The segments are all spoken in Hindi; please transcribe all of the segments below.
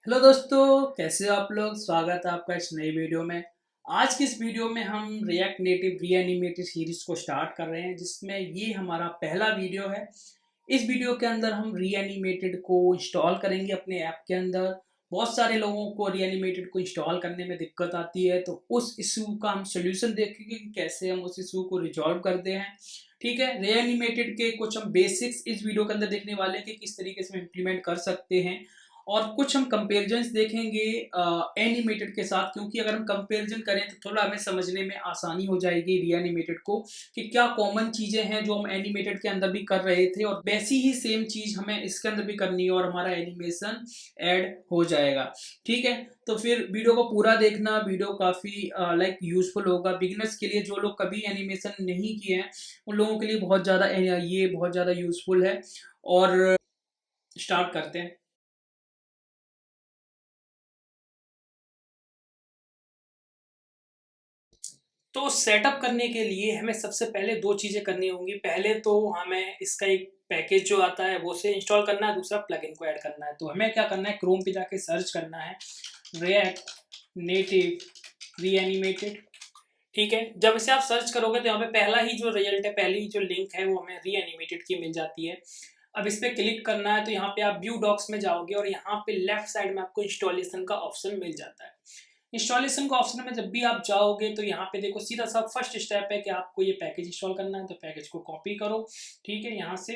हेलो दोस्तों, कैसे हो आप लोग। स्वागत है आपका इस नई वीडियो में। आज की इस वीडियो में हम रिएक्ट नेटिव रीएनिमेटेड सीरीज को स्टार्ट कर रहे हैं, जिसमें ये हमारा पहला वीडियो है। इस वीडियो के अंदर हम रीएनिमेटेड को इंस्टॉल करेंगे अपने ऐप के अंदर। बहुत सारे लोगों को रीएनिमेटेड को इंस्टॉल करने में दिक्कत आती है, तो उस इशू का हम सोल्यूशन देखेंगे कि कैसे हम उस इशू को रिजॉल्व करते हैं। ठीक है, रीएनिमेटेड के कुछ हम बेसिक्स इस वीडियो के अंदर देखने वाले हैं कि किस तरीके से हम इम्प्लीमेंट कर सकते हैं, और कुछ हम कंपेरिजन्स देखेंगे एनिमेटेड के साथ, क्योंकि अगर हम कंपेरिजन करें तो थोड़ा हमें समझने में आसानी हो जाएगी रीएनिमेटेड को कि क्या कॉमन चीज़ें हैं जो हम एनिमेटेड के अंदर भी कर रहे थे, और वैसी ही सेम चीज़ हमें इसके अंदर भी करनी है और हमारा एनिमेशन ऐड हो जाएगा। ठीक है, तो फिर वीडियो को पूरा देखना। वीडियो काफ़ी यूजफुल होगा बिगिनर्स के लिए। जो लोग कभी एनिमेशन नहीं किए हैं उन लोगों के लिए ये बहुत ज़्यादा यूजफुल है। और स्टार्ट करते हैं। तो सेटअप करने के लिए हमें सबसे पहले दो चीज़ें करनी होंगी। पहले तो हमें इसका एक पैकेज जो आता है वो से इंस्टॉल करना है, दूसरा प्लगइन को ऐड करना है। तो हमें क्या करना है, क्रोम पे जाके सर्च करना है रिएक्ट नेटिव रीएनिमेटेड। ठीक है, जब इसे आप सर्च करोगे तो यहाँ पे पहला ही जो रिजल्ट है, पहली जो लिंक है वो हमें रीएनिमेटेड की मिल जाती है। अब इस पर क्लिक करना है तो यहाँ पे आप व्यू डॉक्स में जाओगे और यहाँ पे लेफ्ट साइड में आपको इंस्टॉलेशन का ऑप्शन मिल जाता है। इंस्टॉलेशन का ऑप्शन में जब भी आप जाओगे तो यहाँ पे देखो सीधा सा फर्स्ट स्टेप है कि आपको ये पैकेज इंस्टॉल करना है। तो पैकेज को कॉपी करो, ठीक है, यहाँ से,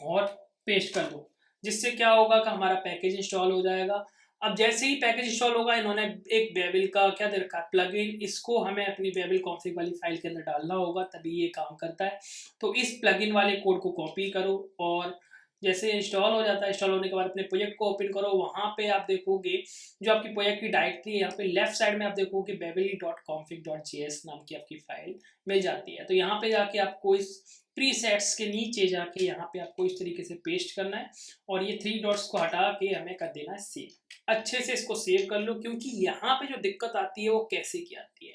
और पेस्ट कर दो, जिससे क्या होगा कि हमारा पैकेज इंस्टॉल हो जाएगा। अब जैसे ही पैकेज इंस्टॉल होगा, इन्होंने एक बेबिल का क्या दे रखा है, प्लगइन, इसको हमें अपनी बेबिल कॉन्फ़िग वाली फाइल के अंदर डालना होगा, तभी ये काम करता है। तो इस प्लगइन वाले कोड को कॉपी करो, और जैसे इंस्टॉल हो जाता है, इंस्टॉल होने के बाद अपने प्रोजेक्ट को ओपन करो। वहाँ पे आप देखोगे जो आपकी प्रोजेक्ट की डायरेक्टरी है, यहाँ पे लेफ्ट साइड में आप देखोगे babel.config.js नाम की आपकी फाइल मिल जाती है। तो यहाँ पे जाके आपको इस प्रीसेट्स के नीचे जाके यहाँ पे आपको इस तरीके से पेस्ट करना है, और ये थ्री डॉट्स को हटा के हमें कर देना है सेव। अच्छे से इसको सेव कर लो, क्योंकि यहाँ पे जो दिक्कत आती है वो कैसे की आती है,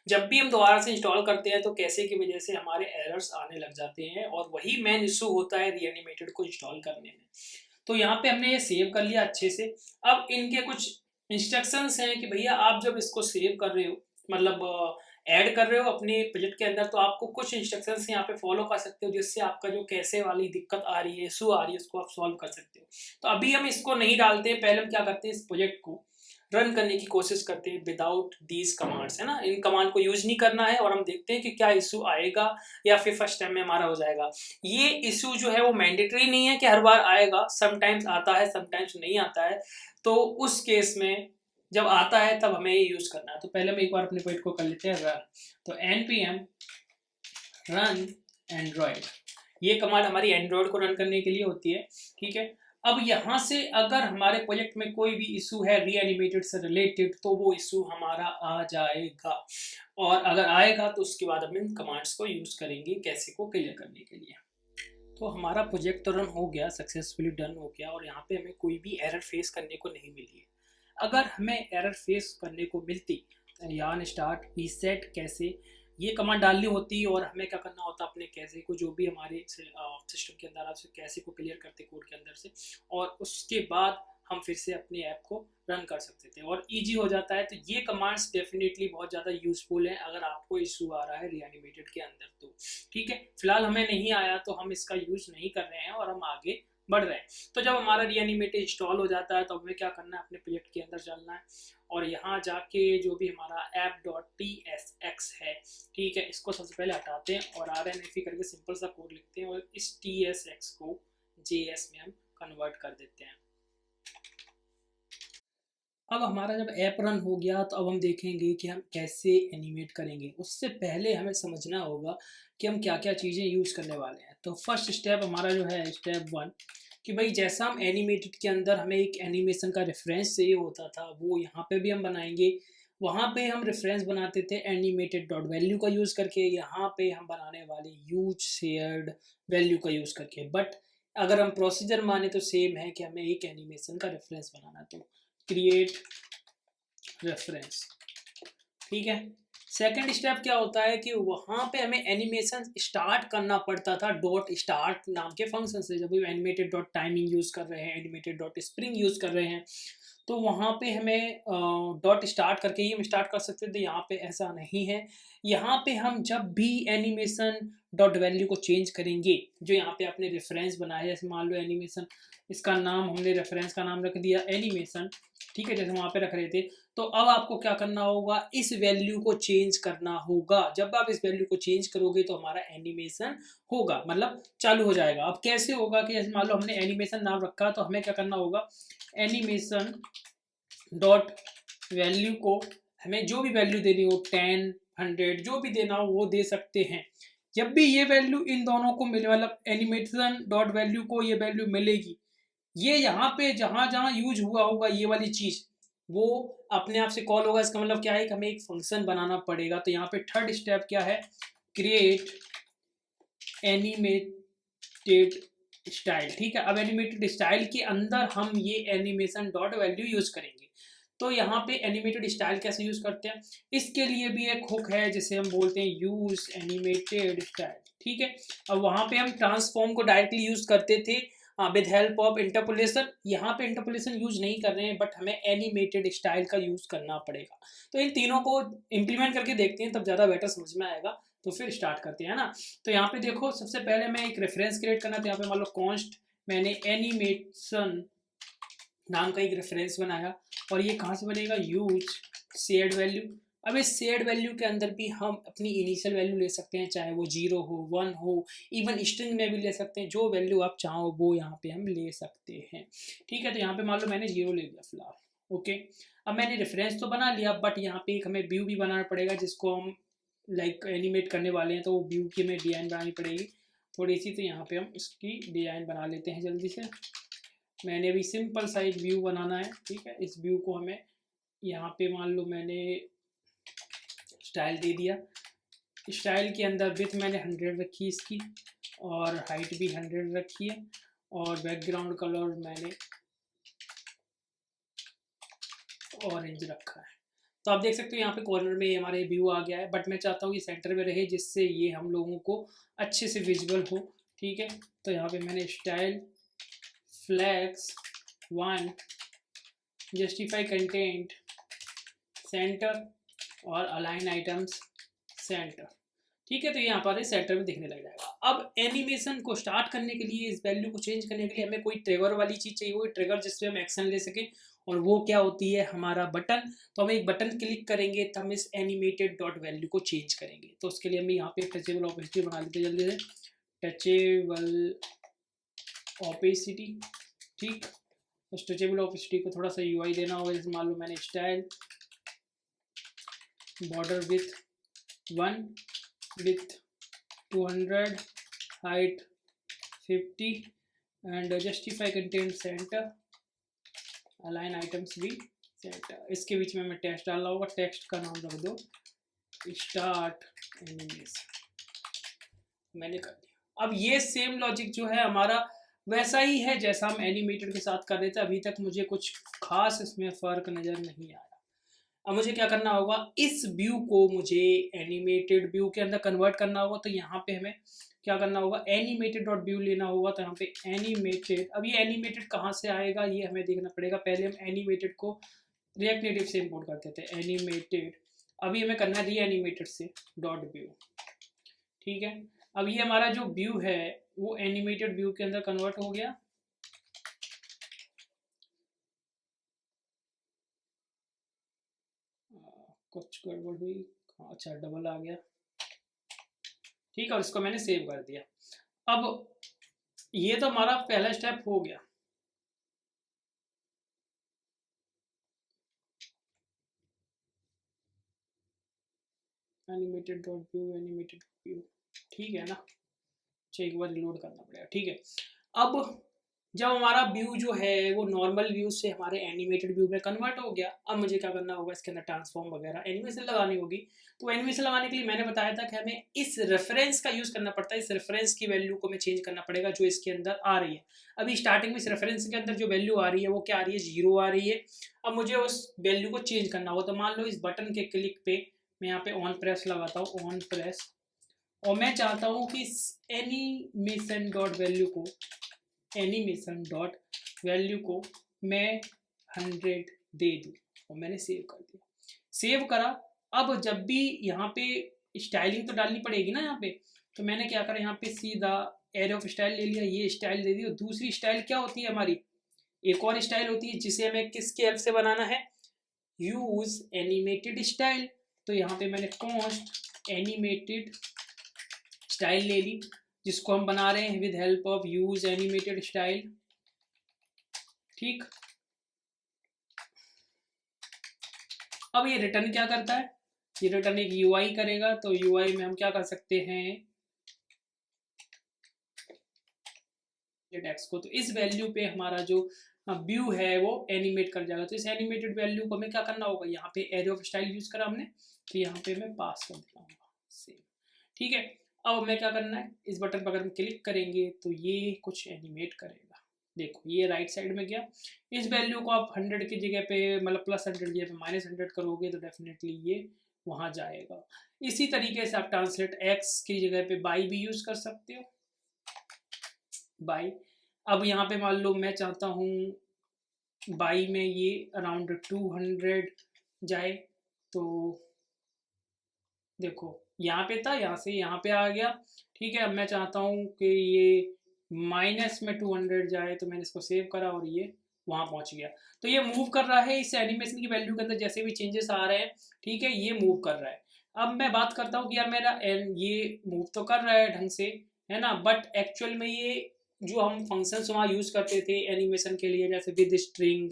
जब भी हम दोबारा से इंस्टॉल करते हैं तो कैसे की वजह से हमारे एरर्स आने लग जाते हैं, और वही मेन इशू होता है रीएनिमेटेड को इंस्टॉल करने में। तो यहाँ पे हमने ये सेव कर लिया अच्छे से। अब इनके कुछ इंस्ट्रक्शंस हैं कि भैया आप जब इसको सेव कर रहे हो, मतलब ऐड कर रहे हो अपने प्रोजेक्ट के अंदर, तो आपको कुछ इंस्ट्रक्शंस यहाँ पे फॉलो कर सकते हो, जिससे आपका जो कैसे वाली दिक्कत आ रही है, इशू आ रही है, उसको आप सॉल्व कर सकते हो। तो अभी हम इसको नहीं डालते हैं, पहले हम क्या करते हैं, इस प्रोजेक्ट को रन करने की कोशिश करते हैं विदाउट दीज कमांड्स, है ना। इन कमांड को यूज नहीं करना है, और हम देखते हैं कि क्या इशू आएगा या फिर फर्स्ट टाइम में हमारा हो जाएगा। ये इशू जो है वो मैंडेटरी नहीं है कि हर बार आएगा, समटाइम्स आता है, समटाइम्स नहीं आता है। तो उस केस में जब आता है तब हमें ये यूज करना है। तो पहले हम एक बार अपने प्रोजेक्ट को कर लेते हैं रन। तो npm रन एंड्रॉयड, ये कमांड हमारी एंड्रॉयड को रन करने के लिए होती है। ठीक है, अब यहाँ से अगर हमारे प्रोजेक्ट में कोई भी इशू है रीएनिमेटेड से रिलेटेड, तो वो इशू हमारा आ जाएगा, और अगर आएगा तो उसके बाद हम इन कमांड्स को यूज करेंगे कैसे को क्लियर करने के लिए। तो हमारा प्रोजेक्ट तो रन हो गया, सक्सेसफुली डन हो गया, और यहाँ पे हमें कोई भी एरर फेस करने को नहीं मिली है। अगर हमें एरर फेस करने को मिलती तो यान स्टार्ट रीसेट कैसे, ये कमांड डालनी होती, और हमें क्या करना होता, अपने कैसे को जो भी हमारे सिस्टम के अंदर आप कैसे को क्लियर करते कोड के अंदर से, और उसके बाद हम फिर से अपने ऐप को रन कर सकते थे, और इजी हो जाता है। तो ये कमांड्स डेफिनेटली बहुत ज़्यादा यूजफुल है अगर आपको इशू आ रहा है रीएनिमेटेड के अंदर तो। ठीक है, फिलहाल हमें नहीं आया तो हम इसका यूज नहीं कर रहे हैं और हम आगे बढ़ रहे हैं। तो जब हमारा रीएनिमेटेड इंस्टॉल हो जाता है तो हमें क्या करना है, अपने प्रोजेक्ट के अंदर चलना है, और यहाँ जाके जो भी हमारा app.tsx है, ठीक है, इसको सबसे पहले हटाते हैं और rnf करके सिंपल सा कोड लिखते हैं, और इस tsx को js में हम कन्वर्ट कर देते हैं। अब हमारा जब ऐप रन हो गया तो अब हम देखेंगे कि हम कैसे एनिमेट करेंगे। उससे पहले हमें समझना होगा कि हम क्या क्या चीज़ें यूज़ करने वाले हैं। तो फर्स्ट स्टेप हमारा जो है स्टेप 1, कि भाई जैसा हम एनिमेटेड के अंदर हमें एक एनिमेशन का रेफरेंस चाहिए होता था, वो यहाँ पे भी हम बनाएंगे। वहाँ पे हम रेफरेंस बनाते थे एनिमेटेड डॉट वैल्यू का यूज़ करके, यहाँ पे हम बनाने वाले यूज शेयर्ड वैल्यू का यूज़ करके। बट अगर हम प्रोसीजर माने तो सेम है कि हमें एक एनिमेशन का रेफरेंस बनाना है, तो क्रिएट रेफरेंस। ठीक है, सेकंड स्टेप क्या होता है कि वहाँ पे हमें एनिमेशन स्टार्ट करना पड़ता था डॉट स्टार्ट नाम के फंक्शन से। जब भी एनिमेटेड डॉट टाइमिंग यूज़ कर रहे हैं, एनिमेटेड डॉट स्प्रिंग यूज़ कर रहे हैं, तो वहाँ पे हमें डॉट स्टार्ट करके ही हम स्टार्ट कर सकते थे, यहाँ पे ऐसा नहीं है। यहाँ पे हम जब भी एनिमेशन डॉट वैल्यू को चेंज करेंगे, जो यहाँ पे आपने रेफरेंस बनाया है, जैसे मान लो एनिमेशन, इसका नाम हमने रेफरेंस का नाम रख दिया एनिमेशन, ठीक है, जैसे वहाँ पे रख रहे थे। तो अब आपको क्या करना होगा, इस वैल्यू को चेंज करना होगा। जब आप इस वैल्यू को चेंज करोगे तो हमारा एनिमेशन होगा, मतलब चालू हो जाएगा। अब कैसे होगा कि जैसे मान लो हमने एनिमेशन नाम रखा, तो हमें क्या करना होगा, एनिमेशन डॉट वैल्यू को हमें जो भी वैल्यू देनी हो, 10, 100, जो भी देना हो वो दे सकते हैं। जब भी ये वैल्यू इन दोनों को मिले, मतलब एनिमेशन डॉट वैल्यू को ये वैल्यू मिलेगी, ये यहाँ पे जहाँ जहाँ यूज हुआ होगा ये वाली चीज़, वो अपने आप से कॉल होगा। इसका मतलब क्या है कि हमें एक फंक्शन बनाना पड़ेगा। तो यहाँ पे थर्ड स्टेप क्या है, क्रिएट एनिमेटेड स्टाइल, ठीक है। अब एनिमेटेड स्टाइल के अंदर हम ये एनिमेशन डॉट वैल्यू यूज करेंगे। तो यहाँ पे एनिमेटेड स्टाइल कैसे यूज करते हैं, इसके लिए भी एक हुक है जिसे हम बोलते हैं यूज एनिमेटेड स्टाइल, ठीक है। अब वहाँ पे हम ट्रांसफॉर्म को डायरेक्टली यूज करते थे विद हेल्प ऑफ इंटरपोलेशन। यहाँ पे इंटरपोलेशन यूज नहीं कर रहे हैं, बट हमें एनिमेटेड स्टाइल का यूज करना पड़ेगा। तो इन तीनों को इम्प्लीमेंट करके देखते हैं, तब ज़्यादा बेटर समझ में आएगा। तो फिर स्टार्ट करते हैं ना। तो यहाँ पे देखो, सबसे पहले मैं एक रेफरेंस क्रिएट करना था। यहाँ पे मान लो कॉन्स्ट, मैंने एनिमेशन नाम का एक रेफरेंस बनाया, और ये कहाँ से बनेगा, यूज शेयर्ड वैल्यू। अब इस शेयर्ड वैल्यू के अंदर भी हम अपनी इनिशियल वैल्यू ले सकते हैं, चाहे वो 0 हो, 1 हो, इवन स्ट्रिंग में भी ले सकते हैं। जो वैल्यू आप चाहो वो यहाँ पे हम ले सकते हैं, ठीक है। तो यहाँ पे मान लो मैंने 0 ले लिया फिलहाल, ओके। अब मैंने रेफरेंस तो बना लिया, बट यहाँ पे एक हमें व्यू भी बनाना पड़ेगा जिसको हम लाइक एनिमेट करने वाले हैं। तो वो व्यू की हमें डिजाइन बनानी पड़ेगी थोड़ी सी। तो यहाँ पे हम इसकी डिजाइन बना लेते हैं जल्दी से। मैंने अभी सिंपल सा एक व्यू बनाना है, ठीक है। इस व्यू को हमें यहाँ पे मान लो मैंने स्टाइल दे दिया। स्टाइल के अंदर विड्थ मैंने 100 रखी इसकी, और हाइट भी 100 रखी है, और बैकग्राउंड कलर मैंने ऑरेंज रखा है। तो आप देख सकते हो यहाँ पे कॉर्नर में हमारे व्यू आ गया है, बट मैं चाहता हूँ ये सेंटर में रहे जिससे ये हम लोगों को अच्छे से विजुअल हो, ठीक है। तो यहाँ पे मैंने style flex 1 justify content center और अलाइन आइटम्स सेंटर, ठीक है। तो यहाँ पर सेंटर में दिखने लग जाएगा। अब एनिमेशन को स्टार्ट करने के लिए, इस वैल्यू को चेंज करने के लिए हमें कोई ट्रिगर वाली चीज़ चाहिए, वो ट्रिगर जिससे हम एक्शन ले सकें, और वो क्या होती है, हमारा बटन। तो हम एक बटन क्लिक करेंगे तो हम इस एनिमेटेड डॉट वैल्यू को चेंज करेंगे। तो उसके लिए हम यहाँ पे टचेबल ऑपेसिटी बना लेते हैं जल्दी से, टचेबल ऑपेसिटी, ठीक। उस टचेबल ऑपेसिटी को थोड़ा सा यूआई देना होगा। जैसे मान लो मैंने style border with 1 with 200 height 50 and justify content centre align items भी सेंटर। इसके बीच में मैं टेक्स्ट डालना होगा, टेक्स्ट का नाम रख दो स्टार्ट एनिमेशन, मैंने कर दिया। अब ये सेम लॉजिक जो है हमारा वैसा ही है जैसा हम एनिमेटेड के साथ कर रहे थे। अभी तक मुझे कुछ खास इसमें फ़र्क नज़र नहीं आया। अब मुझे क्या करना होगा, इस व्यू को मुझे एनिमेटेड व्यू के अंदर कन्वर्ट करना होगा। तो यहाँ पे हमें क्या करना होगा, एनिमेटेड डॉट व्यू लेना होगा। तो यहाँ पे एनिमेटेड, अब ये एनिमेटेड कहाँ से आएगा ये हमें देखना पड़ेगा। पहले हम एनिमेटेड को रिएक्ट नेटिव से इम्पोर्ट करते थे, एनिमेटेड। अभी हमें करना है री एनिमेटेड से डॉट व्यू, ठीक है। अब ये हमारा जो व्यू है वो एनिमेटेड व्यू के अंदर कन्वर्ट हो गया। कुछ गड़बड़ हुई, अच्छा डबल आ गया, ठीक है। और इसको मैंने सेव कर दिया। अब ये तो हमारा पहला स्टेप हो गया। Animated dot view, animated view, ठीक है ना। एक बार रिलोड करना पड़ेगा, ठीक है। अब जब हमारा व्यू जो है वो नॉर्मल व्यू से हमारे एनिमेटेड व्यू में कन्वर्ट हो गया, अब मुझे क्या करना होगा, इसके अंदर ट्रांसफॉर्म वगैरह एनिमेशन लगानी होगी। तो एनिमेशन लगाने के लिए मैंने बताया था कि हमें इस रेफरेंस का यूज़ करना पड़ता है। इस रेफरेंस की वैल्यू को हमें चेंज करना पड़ेगा जो इसके अंदर आ रही है। अभी स्टार्टिंग में इस रेफरेंस के अंदर जो वैल्यू आ रही है वो क्या आ रही है, 0 आ रही है। अब मुझे उस वैल्यू को चेंज करना होगा। तो मान लो इस बटन के क्लिक पे मैं यहाँ पे ऑन प्रेस लगाता हूँ, ऑन प्रेस, और मैं चाहता हूँ कि एनिमेशन डॉट वैल्यू को, एनिमेशन डॉट वैल्यू को मैं 100 दे दूँ, और मैंने सेव कर दिया। सेव करा। अब जब भी यहाँ पे स्टाइलिंग तो डालनी पड़ेगी ना यहाँ पे, तो मैंने क्या करा, यहाँ पे सीधा एरे ऑफ स्टाइल ले लिया, ये स्टाइल दे दी। और दूसरी स्टाइल क्या होती है हमारी, एक और स्टाइल होती है जिसे हमें किसके हेल्प से बनाना है, यूज एनिमेटेड स्टाइल। तो यहाँ पे मैंने कॉन्स्ट एनिमेटेड स्टाइल ले ली, जिसको हम बना रहे हैं with help of use animated style. ठीक, अब ये रिटर्न क्या करता है, ये रिटर्न एक यूआई करेगा। तो यूआई में हम क्या कर सकते हैं, टेक्स्ट को, तो इस वैल्यू पे हमारा जो व्यू है वो एनिमेट कर जाएगा। तो इस एनिमेटेड वैल्यू को हमें क्या करना होगा, यहाँ पे एरे ऑफ स्टाइल यूज करा हमने, तो यहाँ पे मैं पास कर देता हूँ सेम। ठीक है, अब हमें क्या करना है, इस बटन पर अगर हम क्लिक करेंगे तो ये कुछ एनिमेट करेगा। देखो ये राइट साइड में गया। इस वैल्यू को आप 100 की जगह पे, मतलब +100 की जगह पे -100 करोगे तो डेफिनेटली ये वहाँ जाएगा। इसी तरीके से आप ट्रांसलेट एक्स की जगह पे बाई भी यूज कर सकते हो, बाई। अब यहाँ पे मान लो मैं चाहता हूँ बाई में ये अराउंड 200 जाए, तो देखो यहाँ पे था, यहाँ से यहाँ पे आ गया। ठीक है, अब मैं चाहता हूँ कि ये माइनस में 200 जाए, तो मैंने इसको सेव करा और ये वहाँ पहुँच गया। तो ये मूव कर रहा है इस एनिमेशन की वैल्यू के अंदर, जैसे भी चेंजेस आ रहे हैं। ठीक है, ये मूव कर रहा है। अब मैं बात करता हूँ कि यार मेरा ये मूव तो कर रहा है ढंग से, है ना, बट एक्चुअल में ये जो हम फंक्शंस वहाँ यूज़ करते थे एनिमेशन के लिए, जैसे विद स्ट्रिंग,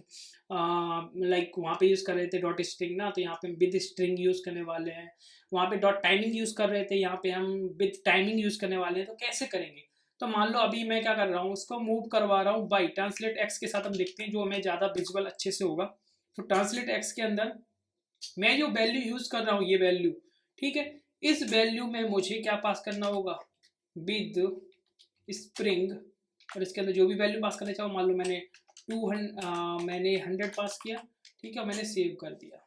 लाइक वहाँ पे यूज़ कर रहे थे डॉट स्ट्रिंग ना, तो यहाँ पे विद स्ट्रिंग यूज़ करने वाले हैं। वहाँ पे डॉट टाइमिंग यूज़ कर रहे थे, यहाँ पे हम विद टाइमिंग यूज़ करने वाले हैं। तो कैसे करेंगे, तो मान लो अभी मैं क्या कर रहा हूँ, उसको मूव करवा रहा हूँ बाई ट्रांसलेट एक्स के साथ। हम देखते हैं जो हमें ज़्यादा विजुअल अच्छे से होगा। तो ट्रांसलेट एक्स के अंदर मैं जो वैल्यू यूज़ कर रहा हूँ, ये वैल्यू, ठीक है, इस वैल्यू में मुझे क्या पास करना होगा, विद स्प्रिंग। और इसके अंदर जो भी वैल्यू पास करना चाहो, मान लो मैंने 100 पास किया। ठीक है, मैंने सेव कर दिया।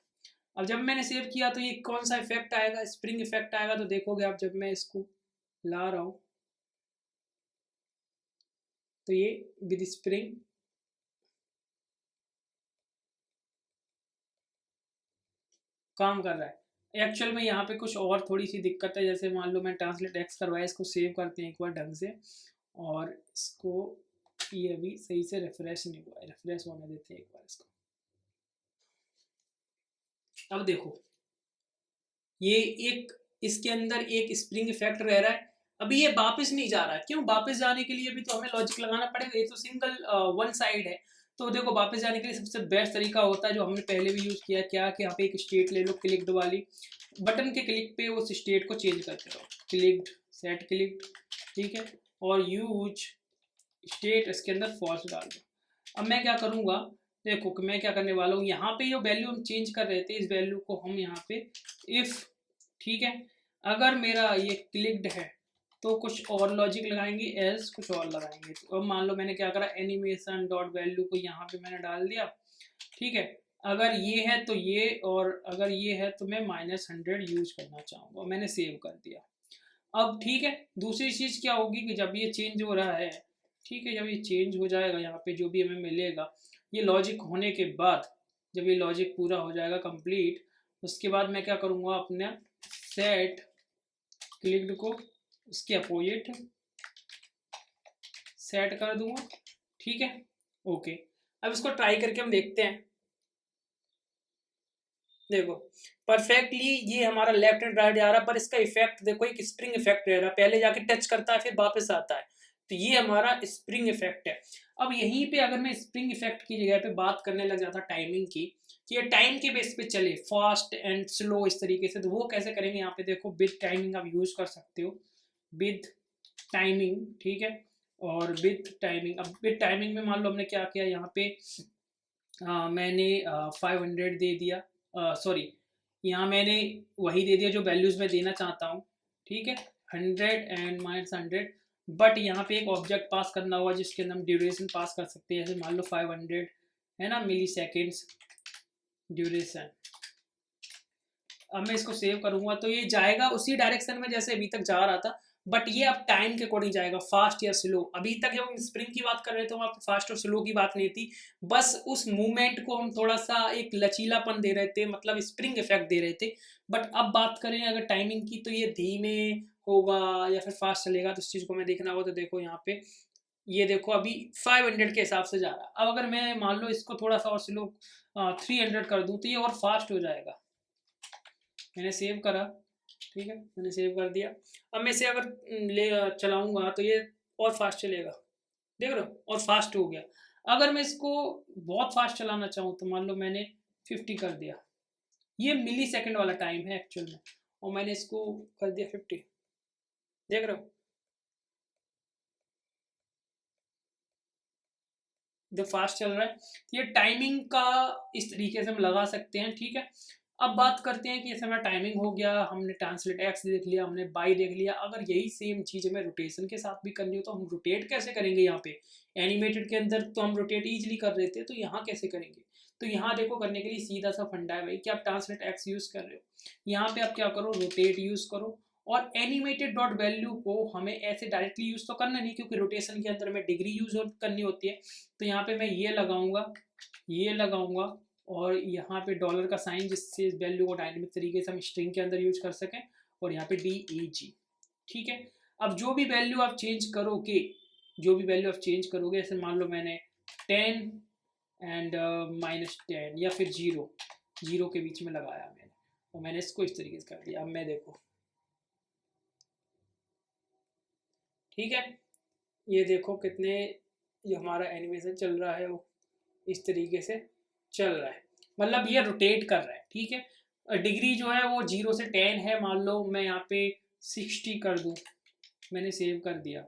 अब जब मैंने सेव किया तो ये कौन सा इफेक्ट आएगा, स्प्रिंग इफेक्ट आएगा। तो देखोगे आप, जब मैं इसको ला रहा हूँ तो ये विद स्प्रिंग काम कर रहा है। एक्चुअल में यहाँ पे कुछ और थोड़ी सी दिक्कत है, जैसे मान लो मैं ट्रांसलेट एक्स करवाया, इसको सेव करते हैं एक बार ढंग से, और इसको, ये अभी सही से रिफ्रेश नहीं हुआ है, रिफ्रेश होने देते हैं एक बार इसको। अब देखो ये एक, इसके अंदर एक स्प्रिंग इफेक्ट रह रहा है। अभी ये वापस नहीं जा रहा है, क्यों, वापस जाने के लिए भी तो हमें लॉजिक लगाना पड़ेगा, ये तो सिंगल वन साइड है। तो देखो वापस जाने के लिए सबसे बेस्ट तरीका होता है जो हमने पहले भी यूज़ किया, क्या कि यहाँ पे एक स्टेट ले लो क्लिक्ड वाली, बटन के क्लिक पे उस स्टेट को चेंज करते रहो, क्लिक्ड, सेट क्लिक्ड। ठीक है, और यूज स्टेट इसके अंदर फॉल्स डाल दो। अब मैं क्या करूँगा, देखो कि मैं क्या करने वाला हूँ, यहाँ पे जो वैल्यू हम चेंज कर रहे थे, इस वैल्यू को हम यहाँ पे इफ, ठीक है, अगर मेरा ये क्लिक्ड है तो कुछ और लॉजिक लगाएंगे, एल्स कुछ और लगाएंगे। तो अब मान लो मैंने क्या करा, एनिमेशन डॉट वैल्यू को यहाँ पे मैंने डाल दिया। ठीक है, अगर ये है तो ये, और अगर ये है तो मैं -100 यूज करना चाहूँगा, मैंने सेव कर दिया। अब ठीक है, दूसरी चीज़ क्या होगी कि जब ये चेंज हो रहा है, ठीक है, जब ये चेंज हो जाएगा, यहाँ पे जो भी हमें मिलेगा, ये लॉजिक होने के बाद, जब ये लॉजिक पूरा हो जाएगा कंप्लीट, उसके बाद मैं क्या करूँगा, अपने सेट क्लिक्ड को उसके अपोजिट सेट कर दूंगा। ठीक है, ओके। अब इसको ट्राई करके हम देखते हैं। देखो परफेक्टली ये हमारा लेफ्ट एंड राइट जा रहा है, पर इसका इफेक्ट देखो एक स्प्रिंग इफेक्ट रह रहा है, पहले जाके टच करता है फिर वापस आता है, तो ये हमारा स्प्रिंग इफेक्ट है। अब यहीं पे अगर मैं स्प्रिंग इफेक्ट की जगह पे बात करने लग जाता टाइमिंग की, कि ये टाइम के बेस पे चले, फास्ट एंड स्लो इस तरीके से, तो वो कैसे करेंगे, यहाँ पे देखो विद टाइमिंग आप यूज कर सकते हो, विद टाइमिंग। ठीक है, और विद टाइमिंग, अब विद टाइमिंग में मान लो हमने क्या किया, यहाँ पे मैंने 500 दे दिया, सॉरी यहाँ मैंने वही दे दिया जो वैल्यूज में देना चाहता हूँ। ठीक है, 100 एंड -100, बट यहाँ पे एक ऑब्जेक्ट पास करना होगा जिसके अंदर हम ड्यूरेशन पास कर सकते हैं, जैसे मान लो 500 है ना, मिली सेकेंड्स ड्यूरेशन। अब मैं इसको सेव करूँगा तो ये जाएगा उसी डायरेक्शन में जैसे अभी तक जा रहा था, बट ये अब टाइम के अकॉर्डिंग जाएगा, फास्ट या स्लो। अभी तक जब हम स्प्रिंग की बात कर रहे थे वहाँ पे फास्ट और स्लो की बात नहीं थी, बस उस मूवमेंट को हम थोड़ा सा एक लचीलापन दे रहे थे, मतलब स्प्रिंग इफेक्ट दे रहे थे। बट अब बात करें अगर टाइमिंग की, तो ये धीमे होगा या फिर फास्ट चलेगा, तो इस चीज़ को मैं देखना होगा। तो देखो यहाँ पे ये देखो अभी 500 के हिसाब से जा रहा है। अब अगर मैं मान लो इसको थोड़ा सा और स्लो 300 कर दूँ, तो ये और फास्ट हो जाएगा। मैंने सेव करा, ठीक है, मैंने सेव कर दिया। अब मैं इसे अगर ले चलाऊंगा तो ये और फास्ट चलेगा, देख रहे हो, और फास्ट हो गया। अगर मैं इसको बहुत फास्ट चलाना चाहूँ तो मान लो मैंने 50 कर दिया, ये मिली सेकेंड वाला टाइम है एक्चुअल में, और मैंने इसको कर दिया 50, देख रहे हो, जो फास्ट चल रहा है। ये टाइमिंग का इस तरीके से हम लगा सकते हैं, ठीक है। अब बात करते हैं कि जैसे हमारा टाइमिंग हो गया, हमने ट्रांसलेट एक्स देख लिया, हमने बाई देख लिया। अगर यही सेम चीज़ हमें रोटेशन के साथ भी करनी हो तो हम रोटेट कैसे करेंगे। यहाँ पे एनिमेटेड के अंदर तो हम रोटेट ईजिली कर रहे थे, तो यहाँ कैसे करेंगे। तो यहाँ देखो करने के लिए सीधा सा फंडा है भाई कि आप ट्रांसलेट एक्स यूज़ कर रहे हो, यहाँ पे आप क्या करो, रोटेट यूज़ करो। और एनिमेटेड डॉट वैल्यू को हमें ऐसे डायरेक्टली यूज़ तो करना नहीं, क्योंकि रोटेशन के अंदर हमें डिग्री यूज़ करनी होती है। तो यहाँ पे मैं ये लगाऊंगा, ये लगाऊंगा, और यहाँ पे डॉलर का साइन, जिससे इस वैल्यू को डायनेमिक तरीके से हम स्ट्रिंग के अंदर यूज कर सकें, और यहाँ पे DEG, ठीक है। अब जो भी वैल्यू आप चेंज करोगे, जो भी वैल्यू आप चेंज करोगे, जैसे मान लो मैंने 10 एंड -10 या फिर 0 के बीच में लगाया मैंने, और मैंने इसको इस तरीके से कर दिया। अब मैं देखो, ठीक है, ये देखो कितने, ये हमारा एनिमेशन चल रहा है वो इस तरीके से चल रहा है, मतलब ये रोटेट कर रहा है, ठीक है। डिग्री जो है वो 0 से 10 है, मान लो मैं यहाँ पे 60 कर दूं, मैंने सेव कर दिया,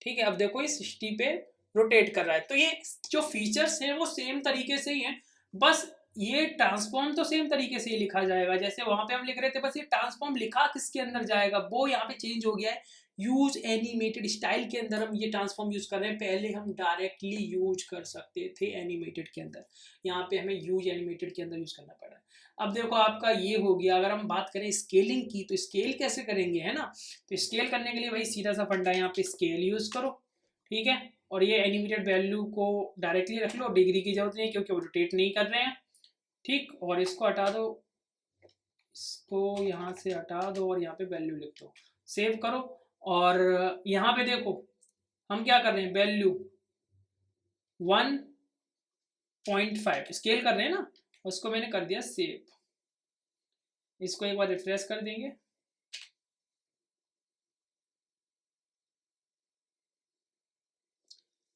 ठीक है। अब देखो ये 60 पे रोटेट कर रहा है। तो ये जो फीचर्स हैं वो सेम तरीके से ही हैं, बस ये ट्रांसफॉर्म तो सेम तरीके से ही लिखा जाएगा जैसे वहां पे हम लिख रहे थे, बस ये ट्रांसफॉर्म लिखा किसके अंदर जाएगा वो यहाँ पे चेंज हो गया है। यूज एनिमेटेड स्टाइल के अंदर हम ये ट्रांसफॉर्म यूज कर रहे हैं, पहले हम डायरेक्टली यूज कर सकते थे एनिमेटेड के अंदर, यहाँ पे हमें यूज एनिमेटेड के अंदर यूज करना पड़ा। अब देखो आपका ये हो गया। अगर हम बात करें स्केलिंग की, तो स्केल कैसे करेंगे, है ना। तो स्केल करने के लिए वही सीधा सा फंडा है, यहाँ पे स्केल यूज करो, ठीक है। और ये एनिमेटेड वैल्यू को डायरेक्टली रख लो, डिग्री की जरूरत नहीं क्योंकि वो रोटेट नहीं कर रहे हैं, ठीक। और इसको हटा दो, इसको यहाँ से हटा दो, और यहाँ पे वैल्यू लिख दो, सेव करो। और यहाँ पे देखो हम क्या कर रहे हैं, वैल्यू 1.5 स्केल कर रहे हैं ना, उसको मैंने कर दिया सेव। इसको एक बार रिफ्रेश कर देंगे,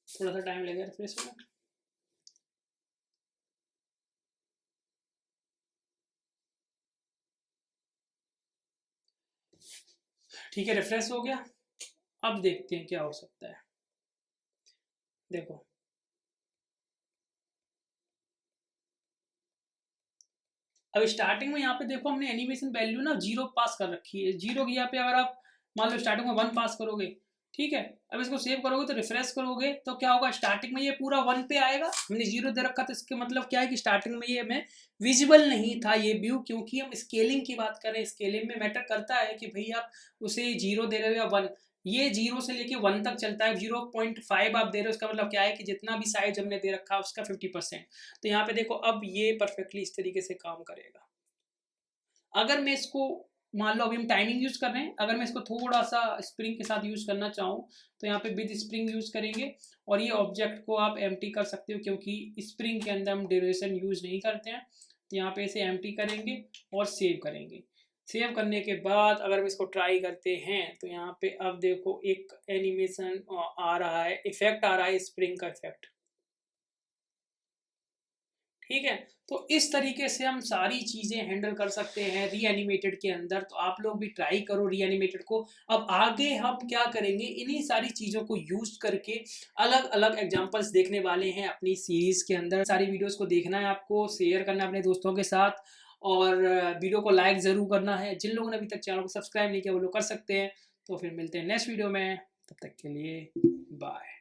थोड़ा सा टाइम लगेगा रिफ्रेश में। ठीक है, रिफ्रेश हो गया। अब देखते हैं क्या हो सकता है। देखो अब स्टार्टिंग में यहाँ पे देखो हमने एनिमेशन वैल्यू ना 0 पास कर रखी है। 0 की यहाँ पे अगर आप मान लो स्टार्टिंग में 1 पास करोगे, ठीक है। अब इसको सेव करोगे तो रिफ्रेश करोगे तो क्या होगा, स्टार्टिंग में ये पूरा 1 पे आएगा। हमने 0 दे रखा, तो इसके मतलब क्या है कि स्टार्टिंग में ये हमें विजिबल नहीं था ये व्यू, क्योंकि हम स्केलिंग की बात करें। स्केलिंग में मैटर करता है कि भाई आप उसे 0 दे रहे हो या 1, ये 0 से लेके 1 तक चलता है। 0.5 आप दे रहे हो, उसका मतलब क्या है कि जितना भी साइज हमने दे रखा है उसका 50%। तो यहाँ पे देखो अब ये परफेक्टली इस तरीके से काम करेगा। अगर मैं इसको मान लो अभी हम टाइमिंग यूज कर रहे हैं, अगर मैं इसको थोड़ा सा स्प्रिंग के साथ यूज करना चाहूँ तो यहाँ पे विद स्प्रिंग यूज करेंगे, और ये ऑब्जेक्ट को आप एम्प्टी कर सकते हो क्योंकि स्प्रिंग के अंदर हम ड्यूरेशन यूज नहीं करते हैं। तो यहाँ पे इसे एम्प्टी करेंगे और सेव करेंगे। सेव करने के बाद अगर हम इसको ट्राई करते हैं तो यहाँ पे अब देखो एक एनिमेशन आ रहा है, इफेक्ट आ रहा है स्प्रिंग का इफेक्ट, ठीक है। तो इस तरीके से हम सारी चीजें हैंडल कर सकते हैं री एनिमेटेड के अंदर। तो आप लोग भी ट्राई करो री एनिमेटेड को। अब आगे हम क्या करेंगे, इन्हीं सारी चीजों को यूज करके अलग अलग एग्जांपल्स देखने वाले हैं अपनी सीरीज के अंदर। सारी वीडियोस को देखना है आपको, शेयर करना है अपने दोस्तों के साथ, और वीडियो को लाइक जरूर करना है। जिन लोगों ने अभी तक चैनल को सब्सक्राइब नहीं किया वो लोग कर सकते हैं। तो फिर मिलते हैं नेक्स्ट वीडियो में, तब तक के लिए बाय।